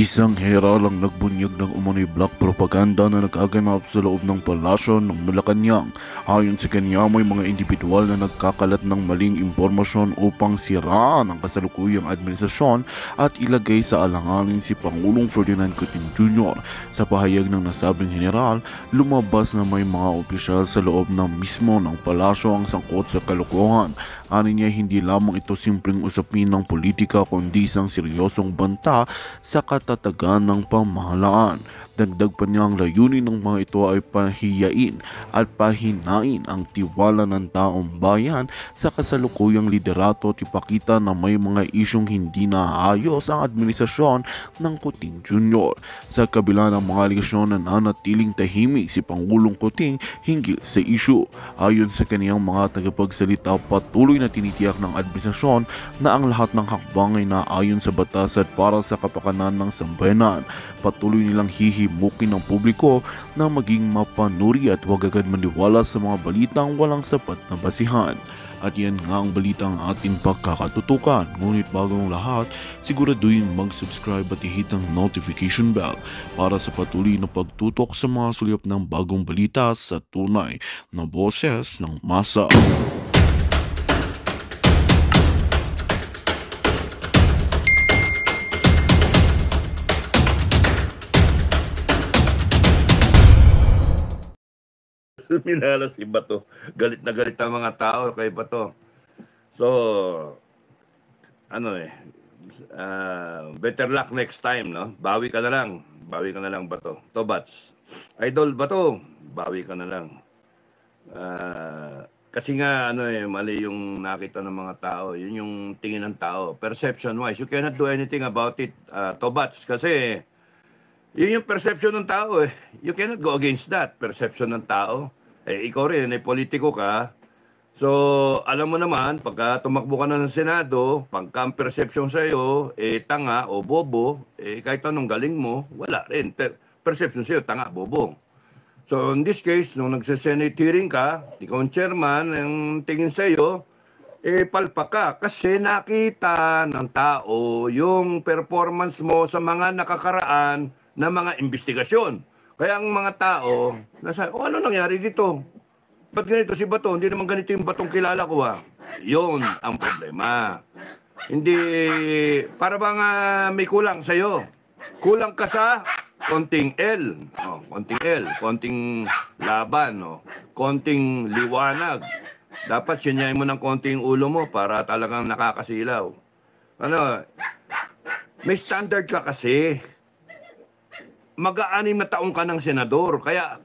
Isang general ang nagbunyag ng umano'y black propaganda na nagaganap sa loob ng palasyo ng Malacanang. Ayon sa kanya, may mga indibidwal na nagkakalat ng maling impormasyon upang siraan ang kasalukuyang administrasyon at ilagay sa alanganin si Pangulong Ferdinand Coutinho Jr. Sa pahayag ng nasabing general, lumabas na may mga opisyal sa loob ng mismo ng palasyo ang sangkot sa kalokohan. Ani niya, hindi lamang ito simpleng usapin ng politika kundi isang seryosong banta sa katatagan ng pamahalaan. Dagdag pa niya, ang layunin ng mga ito ay pahiyain at pahinain ang tiwala ng taong bayan sa kasalukuyang liderato at ipakita na may mga isyong hindi naayos ang administrasyon ng Coutinho Jr. Sa kabila ng mga aligasyon na nanatiling tahimik si Pangulong Coutinho hinggil sa isyu. Ayon sa kaniyang mga tagapagsalita, patuloy na tinitiyak ng administrasyon na ang lahat ng hakbang ay naayon sa batas at para sa kapakanan ng sambayanan. Patuloy nilang hihimukin ng publiko na maging mapanuri at huwag agad maniwala sa mga balitang walang sapat na basihan. At yan nga ang balitang ating pagkakatutukan. Ngunit bago ang lahat, siguraduhin mag-subscribe at i-hit ang notification bell para sa patuloy na pagtutok sa mga sulyap ng bagong balita sa tunay na boses ng masa. Minala si Bato. Galit na galit ang mga tao kay Bato. So, better luck next time, no? Bawi ka na lang. Bawi ka na lang, Bato. Tobats. Idol Bato, bawi ka na lang. Kasi nga, mali yung nakita ng mga tao. Yun yung tingin ng tao. Perception-wise, you cannot do anything about it, Tobats. Kasi, yun yung perception ng tao eh. You cannot go against that, perception ng tao. Ikaw rin, politiko ka. So, alam mo naman, pagka tumakbo ka na ng Senado, pagka ang perception sa'yo, tanga o bobo, kahit anong galing mo, wala rin. Perception sa'yo, tanga, bobo. So, in this case, nung nagsa-Senate hearing ka, ikaw ang chairman, ang tingin sa'yo, palpa ka. Kasi nakita ng tao yung performance mo sa mga nakakaraan na mga investigasyon. Kaya ang mga tao, ano nangyari dito? Ba't ganito si Bato? Hindi naman ganito yung Batong kilala ko Yun ang problema. Hindi, para bang may kulang sa'yo. Kulang ka sa konting L. Konting L, konting laban, konting liwanag. Dapat sinyayin mo ng konting ulo mo para talagang nakakasilaw. May standard ka kasi. Mag-aanim na taong ka ng senador. Kaya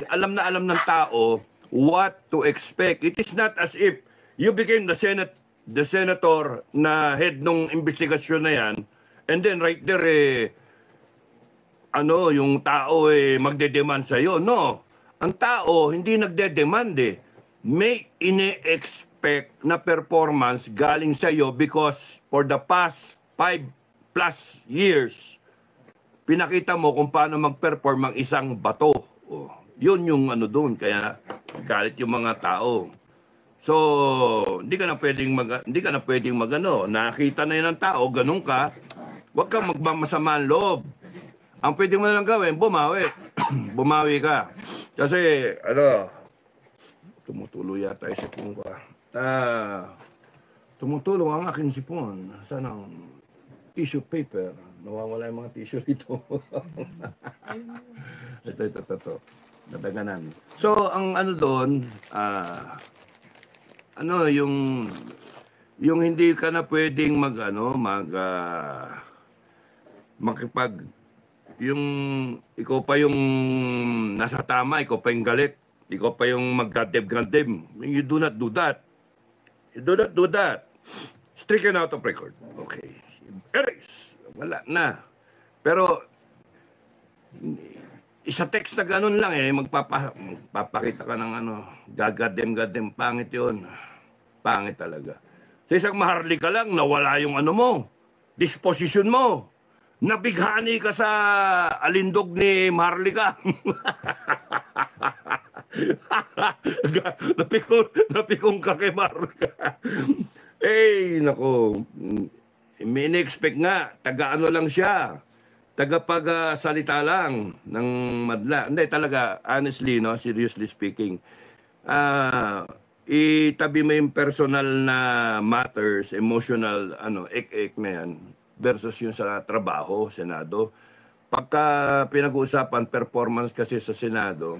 alam na alam ng tao what to expect. It is not as if you became the senator na head ng investigasyon na yan, and then right there, yung tao magde-demand sa'yo. No. Ang tao hindi nagde-demand May ine-expect na performance galing sa'yo because for the past 5+ years, pinakita mo kung paano mag-perform ang isang Bato. Yun yung doon. Kaya galit yung mga tao. So, hindi ka na pwedeng nakita na yun ng tao, ganun ka, huwag kang magmamasama ang loob. Ang pwede mo na lang gawin, bumawi. Bumawi ka. Kasi, tumutulo yata yung sipon ko. Tumutulong ang aking sipon. Sanang tissue paper. Nawawala yung mga tissue dito. Ito. Nadaganan. So, ang doon, yung hindi ka na pwedeng yung ikaw pa yung nasa tama, ikaw pa yung galit, ikaw pa yung mag-gadeb-gadeb. You do not do that. You do not do that. Stricken out of record. Okay. Erase. Wala na. Pero, isa text na ganun lang magpapakita ka ng gagadem-gadem. Pangit yun. Pangit talaga. Sa isang maharlika lang, nawala yung mo, disposition mo. Nabighani ka sa alindog ni Maharlika. Napikong ka kay Maharlika. Nako. May in-expect nga, taga lang siya. tagapagsalita lang ng madla. Hindi talaga, honestly, no, seriously speaking. Itabi mo yung personal na matters, emotional, ek-ek na yan, versus yung sa trabaho, Senado. Pagka pinag-uusapan performance kasi sa Senado,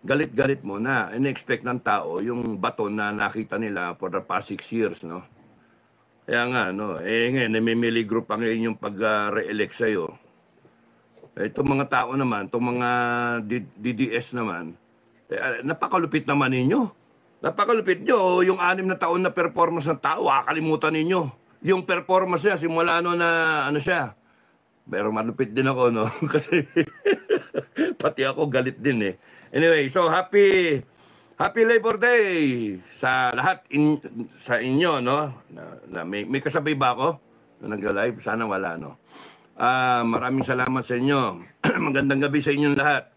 galit-galit mo na. In-expect ng tao yung baton na nakita nila for the past 6 years, no? Kaya nga, no, ngayon, namimili group ang ngayon yung pag-re-elect sa'yo. Itong mga tao naman, itong mga DDS naman, napakalupit naman ninyo. Napakalupit nyo. Yung 6 na taon na performance ng tao, kakalimutan ninyo. Yung performance niya, simula na ano siya. Pero malupit din ako, no? Kasi pati ako galit din eh. Anyway, so happy Labor Day sa lahat sa inyo, no? May kasabay ba ako na nag-live? Sana wala, no? Maraming salamat sa inyo. Magandang gabi sa inyong lahat.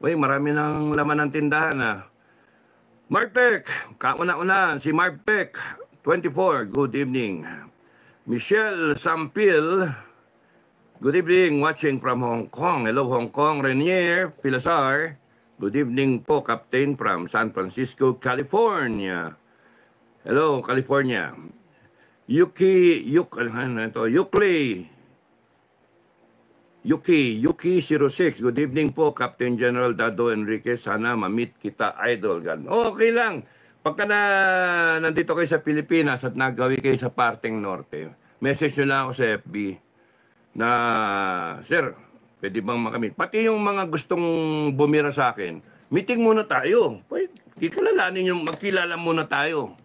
Uy, marami nang laman ng tindahan, Marpek, kauna-una, si Marpek, 24, good evening. Michelle Sampil, good evening, watching from Hong Kong. Hello, Hong Kong. Renier Pilasar, good evening po, Captain from San Francisco, California. Hello, California. Yuki 06, good evening po, Captain General Dado Enriquez. Sana ma-meet kita, idol. Okay lang. Pagka nandito kayo sa Pilipinas at nagawi kayo sa parteng norte, message nyo lang ako sa FB na, sir, pwede bang makamit? Pati yung mga gustong bumira sa akin, meeting muna tayo. Magkilala muna tayo.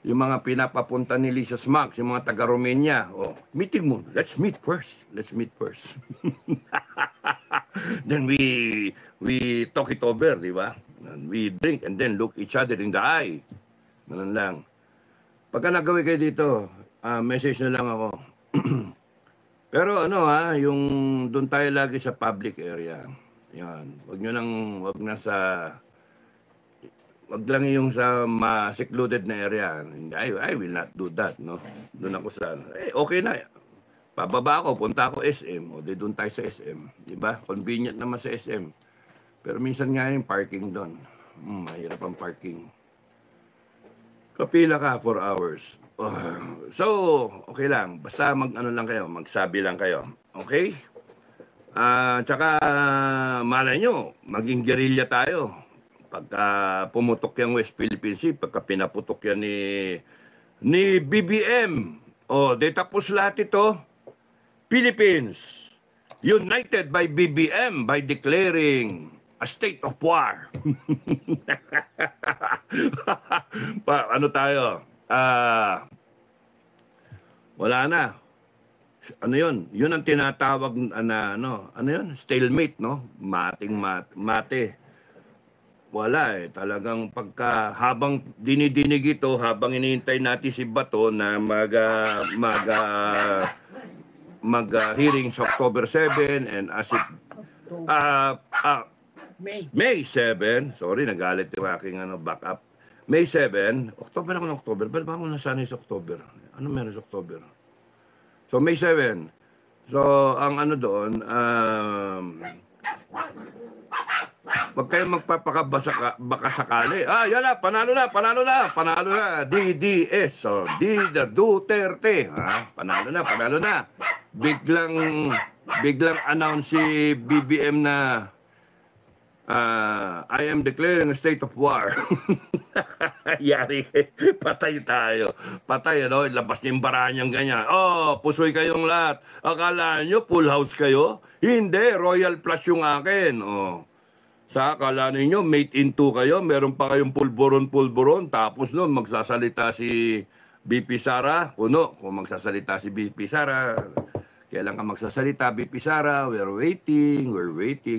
Yung mga pinapapunta ni Lisa Smax, yung mga taga-Romania, meeting mo. Let's meet first. Then we talk it over, di ba? And we drink and then look each other in the eye. Ganun lang. Pagka nagawin kayo dito, message na lang ako. Pero yung doon tayo lagi sa public area. Yan. Wag lang yung sa secluded na area. I will not do that, no? Doon ako sa, okay na. Pababa ako, punta ako SM. Doon tayo sa SM. Diba? Convenient naman sa SM. Pero minsan nga yung parking doon. Mahirap ang parking. Kapila ka 4 hours. So, okay lang. Basta magsabi lang kayo. Okay? Tsaka, malay nyo, maging guerrilla tayo. Pagka pumutok yung West Philippine Sea, pagka pinaputok yan ni BBM, tapos lahat ito, Philippines, united by BBM by declaring a state of war. Ano tayo? Wala na. Ano yun? Yun ang tinatawag stalemate, no? Mate. Wala talagang habang dinidinig ito, habang iniintay natin si Bato na mag-hearing sa October 7 and as it May 7, sorry, nagalit yung aking backup. May 7, October ako ng October. Ba't ba ako nasanay sa October? Ano meron sa October? So, May 7. So, ang doon, wag kayong baka sakali. Yan na, panalo na. DDS, Duterte. Panalo na. Biglang announce si BBM na I am declaring a state of war. Yari, patay tayo. Labas niyo yung baranyang ganyan. Pusoy kayong lahat. Akala nyo full house kayo? Hindi, Royal Plus yung akin. Sa akala ninyo, mate in two kayo, meron pa kayong pulburon, tapos noon magsasalita si BP Sara, kung magsasalita si BP Sara, kailan ka magsasalita, BP Sara, we're waiting,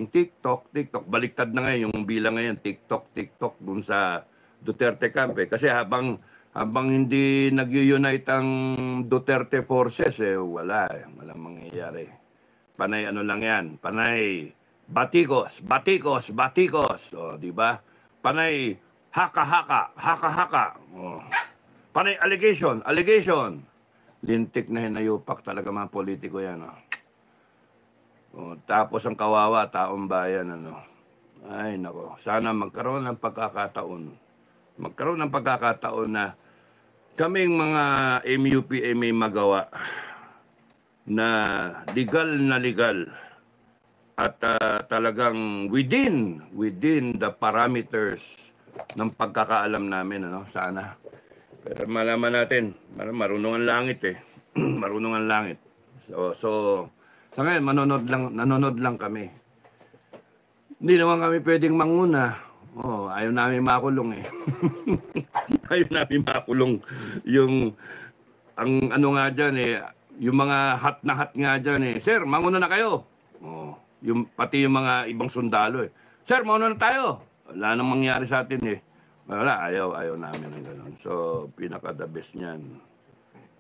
TikTok, baliktad na ngayon, yung bilang ngayon, TikTok, dun sa Duterte camp, kasi habang hindi nag-unite ang Duterte forces, walang mangyayari. Panay lang yan, panay, batikos. Di ba? Panay haka-haka. Panay allegation. Lintik na hinayupak talaga mga politiko yan. Oh. Tapos ang kawawa, taong bayan. Ano. Ay, nako. Sana magkaroon ng pagkakataon. Magkaroon ng pagkakataon na kaming mga MUP ay may magawa na legal at talagang within the parameters ng pagkakaalam namin, ano, sana. Pero malaman natin, marunong ang langit eh. Marunong ang langit. So sa ngayon, nanonood lang kami. Hindi naman kami pwedeng manguna. Ayaw namin makulong eh. Ayaw namin makulong yung, ang ano nga dyan eh, yung mga hat na hat nga dyan eh. Sir, manguna na kayo. Pati yung mga ibang sundalo eh. Sir, mauna na tayo. Wala nang mangyari sa atin eh. Wala, ayaw namin ng ganun. So, pinaka-the best niyan.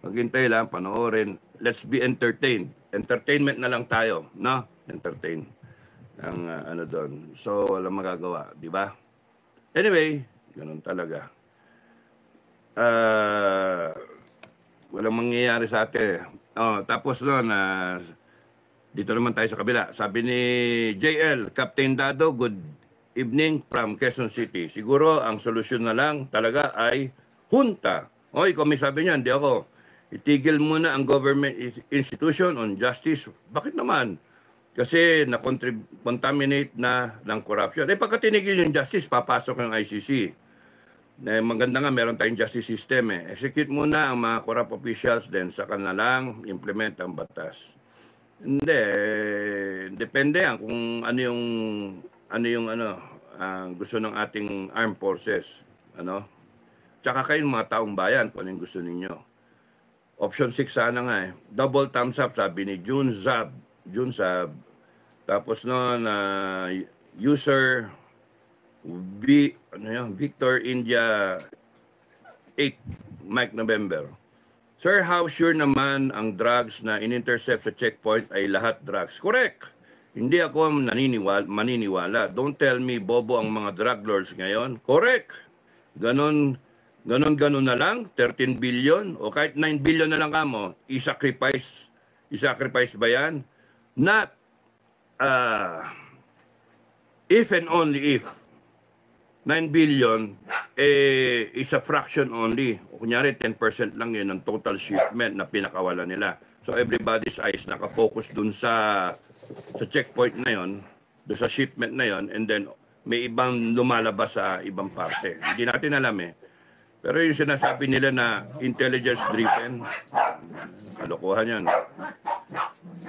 Maghintay lang, panoorin. Let's be entertained. Entertainment na lang tayo, no? Entertain. Ang ano doon. So, walang magagawa, di ba? Anyway, ganun talaga. Walang mangyayari sa atin. Tapos doon, dito naman tayo sa kabila. Sabi ni JL, Captain Dado, good evening from Quezon City. Siguro ang solusyon na lang talaga ay junta. Ikaw may sabi niya, hindi ako. Itigil muna ang government institution on justice. Bakit naman? Kasi na-contaminate na ng corruption. Pagka tinigil yung justice, papasok ng ICC. Maganda nga, meron tayong justice system eh. Execute muna ang mga corrupt officials, then saka na lang implement ang batas. Hindi, depende yan kung ano yung gusto ng ating armed forces. Ano? Tsaka kayong mga taong bayan kung ano yung gusto ninyo. Option 6 sana nga eh. Double thumbs up, sabi ni June Zab. Tapos noon, user Victor India 8, Mike November. Sir, how sure naman ang drugs na in-intercept sa checkpoint ay lahat drugs? Correct. Hindi ako maniniwala. Don't tell me bobo ang mga drug lords ngayon. Correct. Ganon na lang, 13 billion o kahit 9 billion na lang kamo, i-sacrifice ba yan? Not if and only if 9 billion is a fraction only. O kunyari, 10% lang yun ng total shipment na pinakawala nila. So everybody's eyes nakafocus dun sa checkpoint na yon, dun sa shipment na yon, and then may ibang lumalabas sa ibang parte. Hindi natin alam eh. Pero yung sinasabi nila na intelligence-driven, kalokohan yan.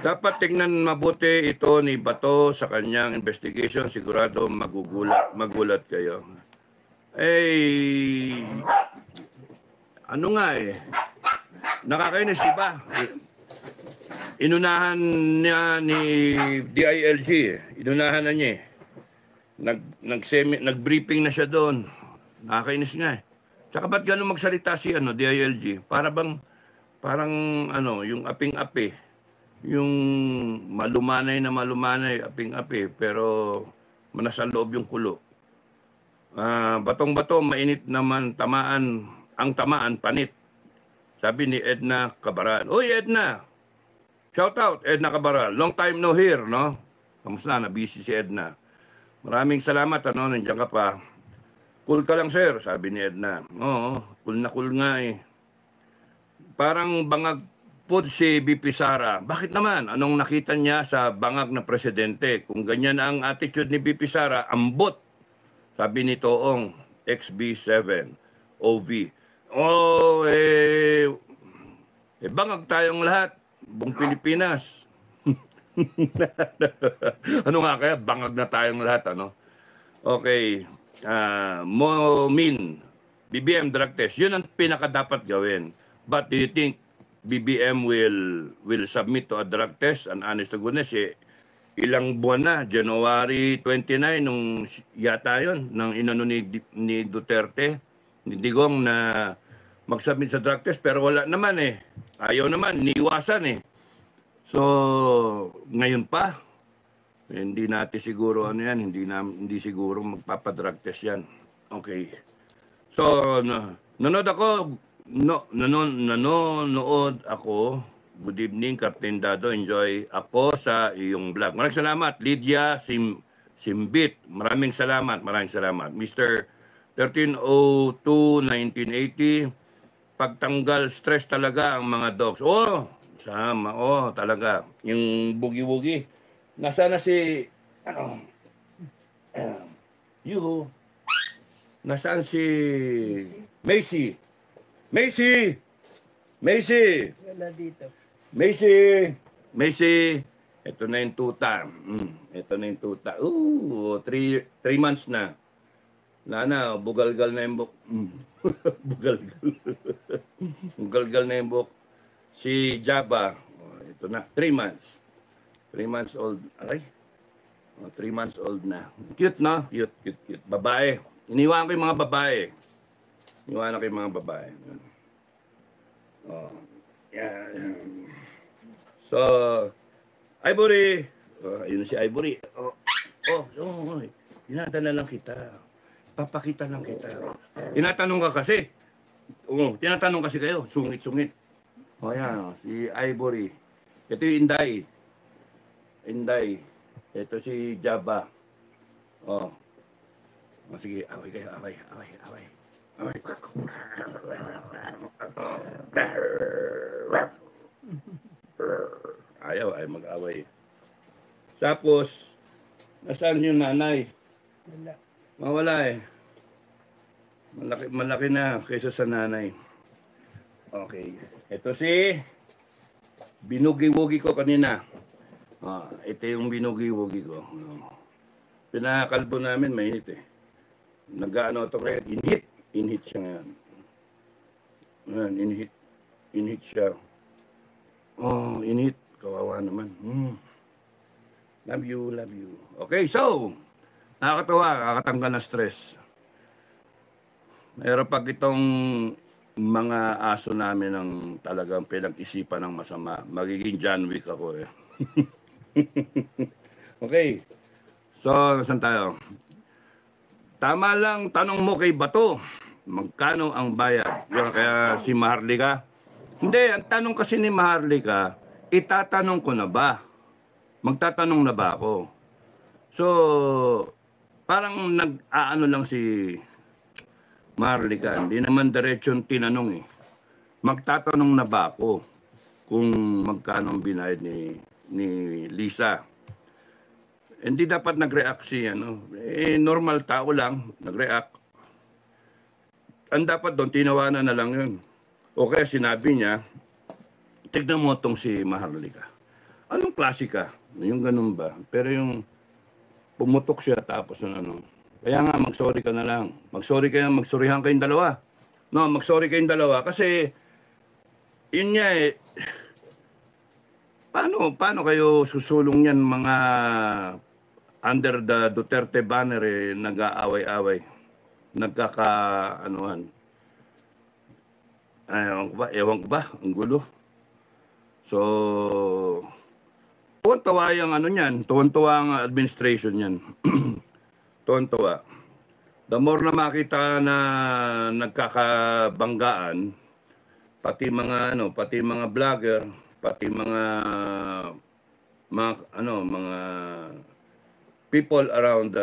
Dapat tingnan mabuti ito ni Bato sa kanyang investigation. Sigurado magulat kayo. Ano nga eh. Nakakainis, diba? Inunahan niya ni DILG. Inunahan na niya eh. Nag-briefing na siya doon. Nakakainis nga eh. Tsaka ba't gano'n magsalita si DILG? Parang yung aping-api. Yung malumanay, aping-api, pero manasang loob yung kulo. Batong-bato, mainit naman, tamaan, panit. Sabi ni Edna Cabaral. Uy, Edna! Shout out, Edna Cabaral. Long time no hear, no? Kamusta na? Busy si Edna. Maraming salamat, nandiyan ka pa. Cool ka lang, sir, sabi ni Edna. Oo, cool na cool nga eh. Parang bangag po si BP Sara. Bakit naman? Anong nakita niya sa bangag na presidente? Kung ganyan ang attitude ni BP Sara, ambot. Sabi ni Toong, XB7, OV. Bangag tayong lahat. Buong Pilipinas. Ano nga kaya? Bangag na tayong lahat, ano? Okay. Momin, BBM drug test. Yun ang pinaka-dapat gawin. But do you think BBM will submit to a drug test? And honest to goodness, ilang buwan na, January 29, nung yata yun, nang inano ni Duterte, ni Digong na mag-submit sa drug test, pero wala naman eh. Ayaw naman, niiwasan eh. So, ngayon pa, hindi natin siguro hindi siguro magpapadrug test yan. Okay. So, nanood ako, nanonood ako. Good evening, Captain Dado. Enjoy ako sa iyong vlog. Maraming salamat, Lydia Simbit. Maraming salamat. Mr. 1302-1980. Pagtanggal stress talaga ang mga dogs. Oh, sama. Oh, talaga. Yung bugi-bugi. Nasaan na si, ano, you, nasaan si Macy? Macy! Macy! Wala dito. Macy! Macy! Ito na yung tuta. Ito na yung tuta. 3 months na. Lana, bugalgal na yung buk. Bugalgal. Bugalgal na yung buk. Si Jabba. Ito na. 3 months. 3 months old. Aray. 3 months old na. Cute, no? Cute. Babae. Iniwan ko yung mga babae. Iniwan ko yung mga babae. Yan. So, Ivory. Yun si Ivory. Tinatana lang kita. Papakita lang kita. Tinatanong ka kasi. Tinatanong kasi kayo. Sungit. Yan. Si Ivory. Ito yung Inday. Ito si Jabba. Sige, away kayo. Ayaw ay mag-away. Tapos, nasaan yung nanay? Wala. Mawala eh. Malaki na kaysa sa nanay. Okay. Ito si binugi-wugi ko kanina. Ito yung binugi-wugi ko. Pinakalbo namin, mainit eh. Nag-ano ito kaya? Inhit siya ngayon. Inhit siya. Inhit. Kawawa naman. Love you. Okay, so, nakakatawa, nakakatanggal na stress. Mayroon pag itong mga aso namin ng talagang pinag-isipan ng masama. Magiging John Wick ako eh. Okay. So, saan tayo? Tama lang, tanong mo kay Bato. Magkano ang bayad? Yun, kaya si Maharlika. Hindi, ang tanong kasi ni Maharlika, itatanong ko na ba? Magtatanong na ba ako? So, parang nag-aano lang si Maharlika. Hindi naman diretsyon tinanong eh. Magtatanong na ba ako kung magkano ang binayad ni Lisa? Hindi dapat nag-react si normal tao lang, nag-react. Ang dapat doon, tinawanan na lang yun. O kaya sinabi niya, tignan mo itong si Maharlika. Anong klase ka? Yung ganun ba? Pero yung pumutok siya tapos Kaya nga, mag-sorry ka na lang. Mag-sorry kayo, magsorihan kayong dalawa. No, mag-sorry kayong dalawa. Kasi, yun nga eh, paano kayo susulong yan mga under the Duterte banner nag-aaway-away, nagkaka-anuhan. Ewan ko ba, ang gulo. So, tuwan-tuwa yung niyan, tuwan-tuwa ang administration niyan. Tuwan-tuwa. The more na makita na nagkakabanggaan, pati mga vlogger, pati mga people around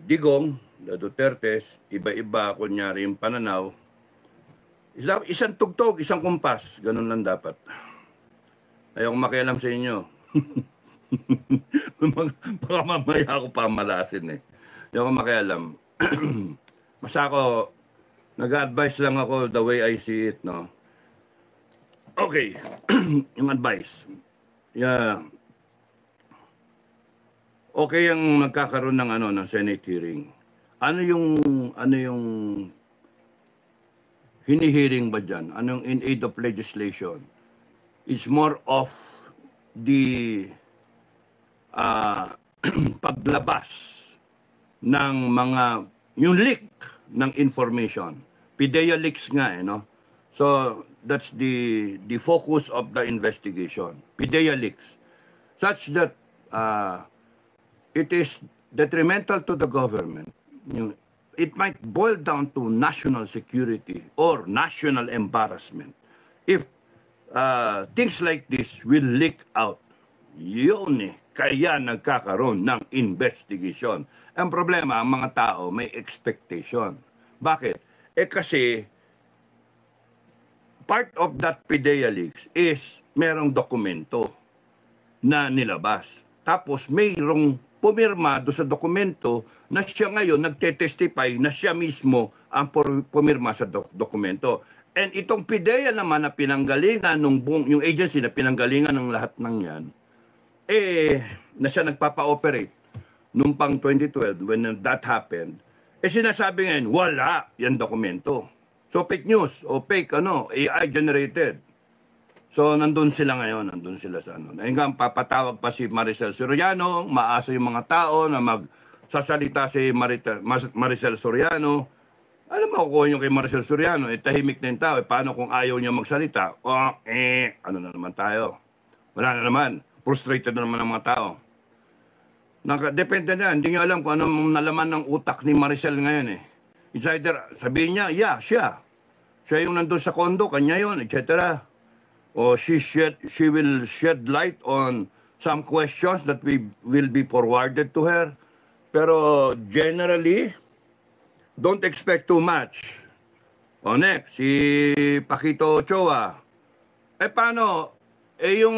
Digong, the Dutertes, iba-iba, kunyari yung pananaw. Isang tugtog, isang kumpas. Ganun lang dapat. Ayaw kong makialam sa inyo. Baka mamaya ako pamalasin eh. Ayaw kong makialam. Basta ako, nag-advise lang ako the way I see it, no? Okay. Yung advice. Yeah. Okay ang nagkakaroon ng Senate hearing. Ano yung hinihiring ba dyan? Anong in aid of legislation? It's more of the paglabas ng yung leak ng information. PIDEA leaks nga no? So, that's the focus of the investigation. PIDEA leaks. Such that it is detrimental to the government. it might boil down to national security or national embarrassment if things like this will leak out. Yun kaya nagkakaroon ng investigation. Ang problema, ang mga tao may expectation. Bakit? Kasi part of that PIDEA leaks is merong dokumento na nilabas. Tapos mayroong pumirma do sa dokumento na siya ngayon nagte-testify na siya mismo ang pumirma sa dokumento. And itong PIDEA naman na pinanggalingan nung yung agency na pinanggalingan ng lahat ng yan, na siya nagpapa-operate nung pang 2012 when that happened, sinasabi ngayon, wala yan dokumento. So fake news o fake AI generated. So nandun sila ngayon, nandun sila sa hanggang papatawag pa si Maricel Soriano, maasa yung mga tao na magsasalita si Maricel Soriano. Alam mo kung yung kay Maricel Soriano, tahimik na yung tao. Paano kung ayaw niya magsalita? Ano na naman tayo? Wala na naman. Frustrated na naman ang mga tao. Depende na. Hindi niyo alam kung anong nalaman ng utak ni Maricel ngayon It's either, sabihin niya, yeah, siya. Siya yung nandun sa kondo, kanya yun, etc. O she will shed light on some questions that will be forwarded to her. Pero generally, don't expect too much. O next, si Paquito Ochoa. Paano? Yung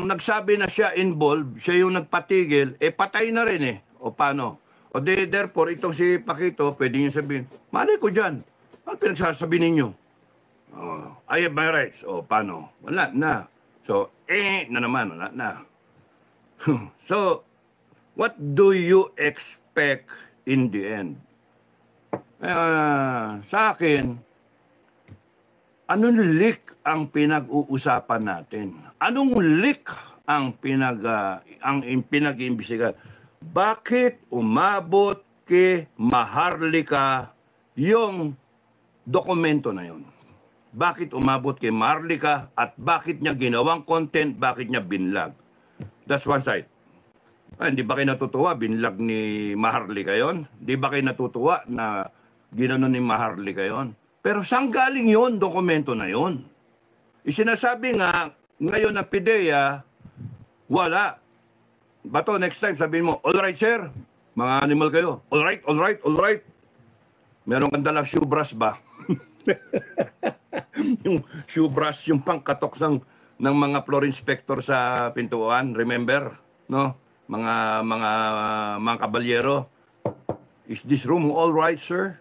nagsabi na siya involved, siya yung nagpatigil, patay na rin O paano? O therefore, itong si Paquito, pwede niyo sabihin, malay ko dyan. Ano pinagsasabi ninyo? I have my rights. O paano? Wala na. So, na naman, wala na. So, what do you expect in the end? Sa akin, anong leak ang pinag-uusapan natin? Anong leak ang pinag-iimbestigahan? Bakit umabot kay Maharlika yung dokumento na yun? Bakit umabot kay Maharlika at bakit niya ginawang content, bakit niya binlag? That's one side. Hindi ba kayo natutuwa? Binlag ni Maharlika yon? Hindi ba kayo natutuwa na ginanon ni Maharlika yon? Pero saan galing yon dokumento na yon? Isinasabi nga, ngayon na PIDEA, wala. Bato, next time, sabihin mo, all right, sir. Mga animal kayo. All right, all right, all right. Meron kang dalang shoe brush ba? Yung shoe brush, yung pangkatok ng mga floor inspector sa pintuan. Remember? No? Mga kabalyero. Is this room all right, sir?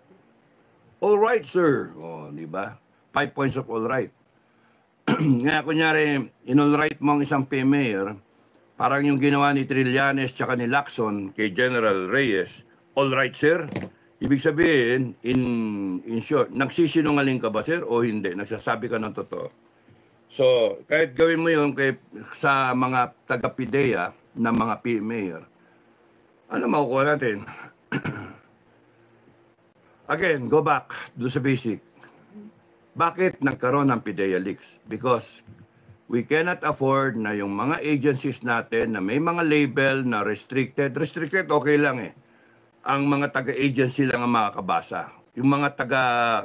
All right, sir. Di ba? 5 points of all right. Nga, kunyari, in-all right mo ang isang mayor, parang yung ginawa ni Trillanes tsaka ni Lacson kay General Reyes, all right, sir? Ibig sabihin, in short, nagsisinungaling ka ba, sir, o hindi? Nagsasabi ka ng totoo. So, kahit gawin mo yun sa mga taga-PIDEA na mga mayor, ano makukuha natin? Again, go back do sa basic. Bakit nagkaroon ng PIDEA leaks? Because we cannot afford na yung mga agencies natin na may mga label na restricted. Restricted, okay lang Ang mga taga-agency lang ang makakabasa. Yung mga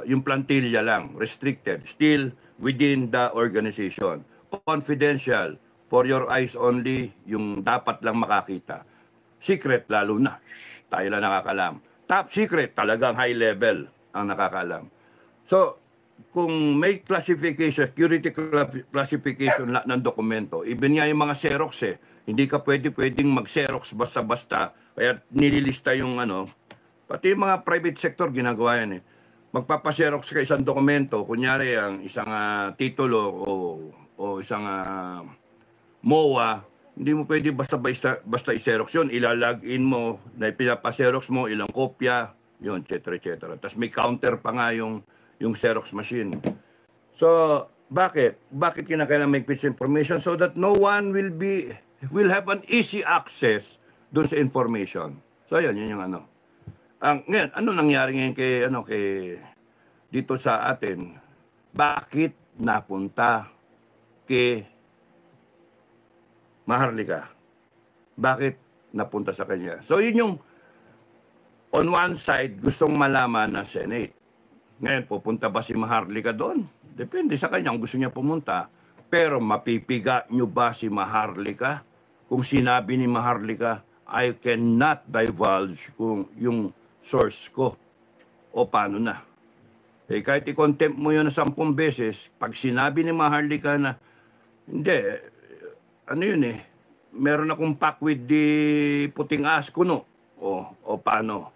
yung plantilla lang, restricted. Still within the organization. Confidential, for your eyes only, yung dapat lang makakita. Secret, lalo na. Tayo lang nakakalam. Top secret, talagang high level ang nakakalam. So, kung may classification, security classification ng dokumento, even nga yung mga Xerox hindi ka pwedeng mag-Xerox basta-basta, kaya nililista yung pati yung mga private sector ginagawa yan Magpapa-Xerox ka isang dokumento, kunyari ang isang titulo o isang MOA, hindi mo pwede basta i-Xerox yun, ilalagin mo, na pinapa-Xerox mo, ilang kopya, yun, etc. Tapos may counter pa nga yung Xerox machine. So, bakit? Bakit kinakailangan may pitch information? So that no one will have an easy access doon sa information. So, yun yung ngayon, ano nangyari ngayon kay dito sa atin? Bakit napunta kay Maharlika? Bakit napunta sa kanya? So, yun yung on one side, gustong malaman ng Senate. Ngayon, pupunta ba si Maharlika doon? Depende sa kanya kung gusto niya pumunta. Pero mapipiga nyo ba si Maharlika? Kung sinabi ni Maharlika, I cannot divulge kung yung source ko. O paano na? Eh, kahit i-contempt mo yun na 10 beses, pag sinabi ni Maharlika na, hindi, ano yun eh, meron akong pack with the puting ass kuno. O paano?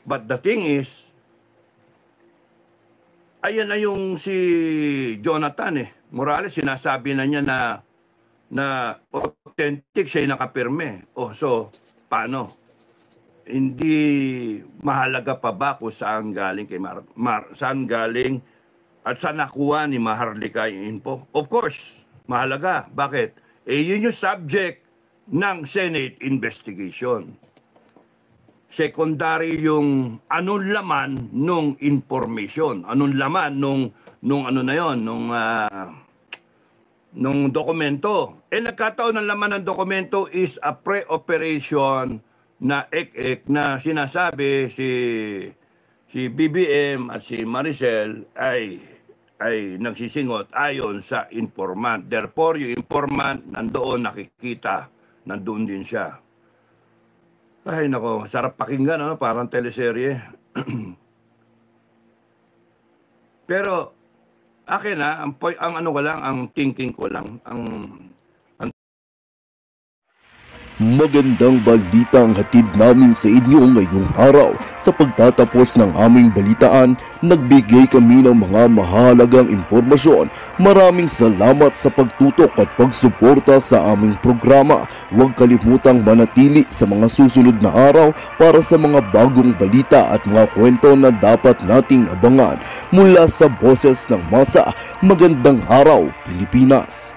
But the thing is, ayan na yung si Jonathan Morales, sinasabi na niya na authentic siya yung nakapirme. So, paano? Hindi mahalaga pa ba kung saan galing kay saan galing at saan nakuha ni Maharlika yung info? Of course, mahalaga. Bakit? Yun yung subject ng Senate investigation. Secondary yung anong laman nung information, anong laman nung ano na yon, nung dokumento. Nagkataon ng laman ng dokumento is a pre-operation na ek-ek na sinasabi si BBM at si Maricel ay nagsisingot ayon sa informant. Therefore, yung informant nandoon nakikita, nandoon din siya. Ay nako, sarap pakinggan, parang teleserye. Pero akin ang ano ko lang, ang thinking ko lang, Magandang balita ang hatid namin sa inyo ngayong araw. Sa pagtatapos ng aming balitaan, nagbigay kami ng mga mahalagang impormasyon. Maraming salamat sa pagtutok at pagsuporta sa aming programa. Huwag kalimutang manatili sa mga susunod na araw para sa mga bagong balita at mga kwento na dapat nating abangan. Mula sa Boses ng Masa, magandang araw Pilipinas!